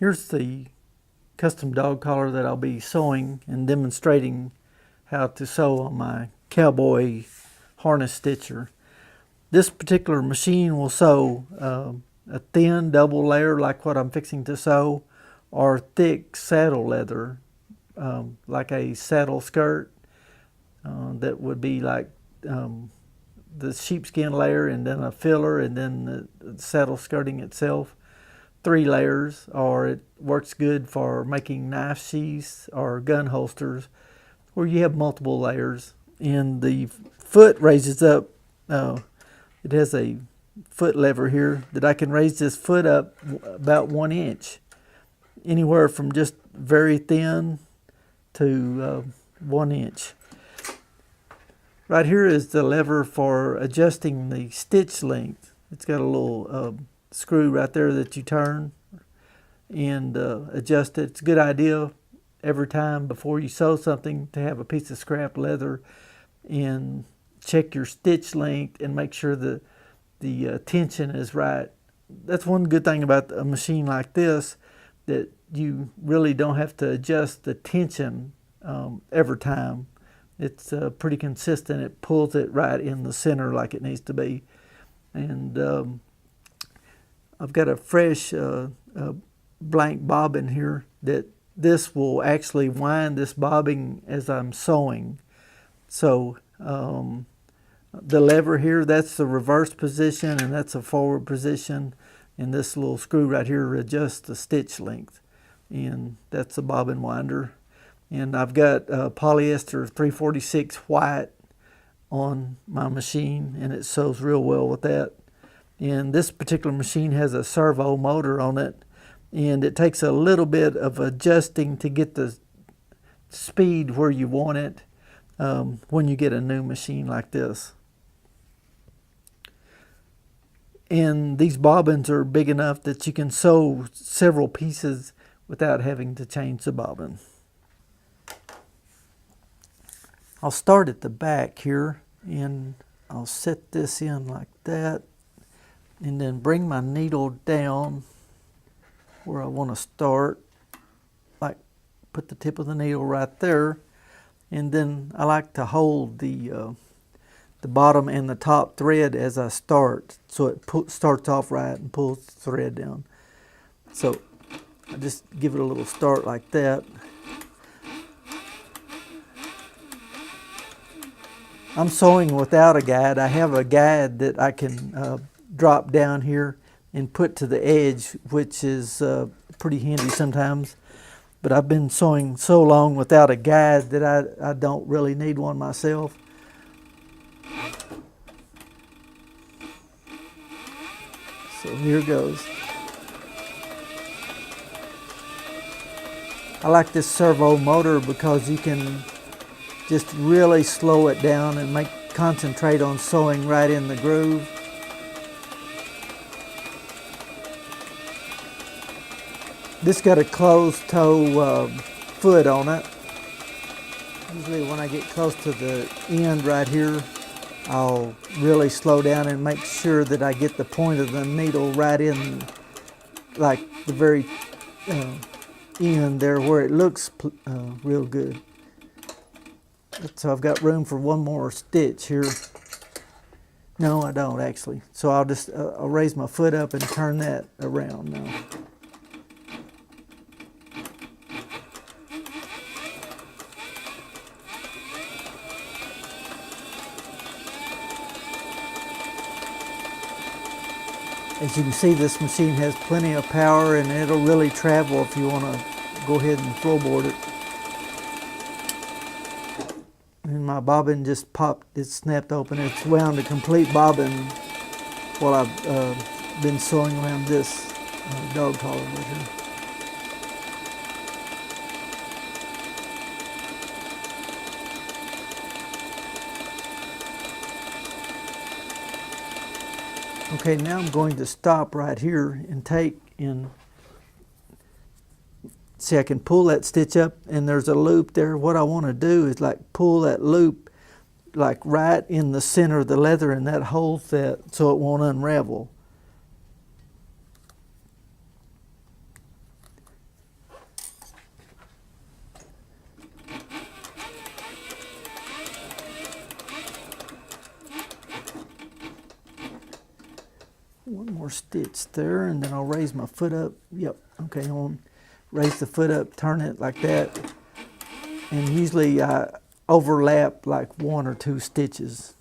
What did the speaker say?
Here's the custom dog collar that I'll be sewing and demonstrating how to sew on my Cowboy harness stitcher. This particular machine will sew a thin double layer like what I'm fixing to sew, or thick saddle leather like a saddle skirt that would be like the sheepskin layer and then a filler and then the saddle skirting itself. 3 layers, or it works good for making knife sheaths or gun holsters where you have multiple layers. And the foot raises up, it has a foot lever here that I can raise this foot up about 1 inch, anywhere from just very thin to 1 inch. Right here is the lever for adjusting the stitch length. It's got a little screw right there that you turn and adjust it. It's a good idea every time before you sew something to have a piece of scrap leather and check your stitch length and make sure that the tension is right. That's one good thing about a machine like this, that you really don't have to adjust the tension every time. It's pretty consistent. It pulls it right in the center like it needs to be. And I've got a fresh blank bobbin here that this will actually wind this bobbin as I'm sewing. So the lever here, that's the reverse position and that's a forward position, and this little screw right here adjusts the stitch length, and that's the bobbin winder. And I've got polyester 346 white on my machine, and it sews real well with that. And this particular machine has a servo motor on it, and it takes a little bit of adjusting to get the speed where you want it when you get a new machine like this. And these bobbins are big enough that you can sew several pieces without having to change the bobbin. I'll start at the back here, and I'll set this in like that, and then bring my needle down where I want to start, like put the tip of the needle right there, and then I like to hold the bottom and the top thread as I start, so it starts off right and pulls the thread down. So I just give it a little start like that. I'm sewing without a guide. I have a guide that I can drop down here and put to the edge, which is pretty handy sometimes. But I've been sewing so long without a guide that I don't really need one myself. So here goes. I like this servo motor because you can just really slow it down and concentrate on sewing right in the groove. This got a closed toe foot on it. Usually when I get close to the end right here, I'll really slow down and make sure that I get the point of the needle right in, like the very end there where it looks real good. So I've got room for one more stitch here. No, I don't actually. So I'll just I'll raise my foot up and turn that around now. As you can see, this machine has plenty of power, and it'll really travel if you want to go ahead and floorboard it. And my bobbin just popped, it snapped open. It's wound a complete bobbin while I've been sewing around this dog collar right here. Okay, now I'm going to stop right here and see, I can pull that stitch up and there's a loop there. What I want to do is like pull that loop like right in the center of the leather, and that holds that so it won't unravel. more stitch there, and then I'll raise my foot up. Yep, okay, I'll raise the foot up, turn it like that, and usually I overlap like 1 or 2 stitches.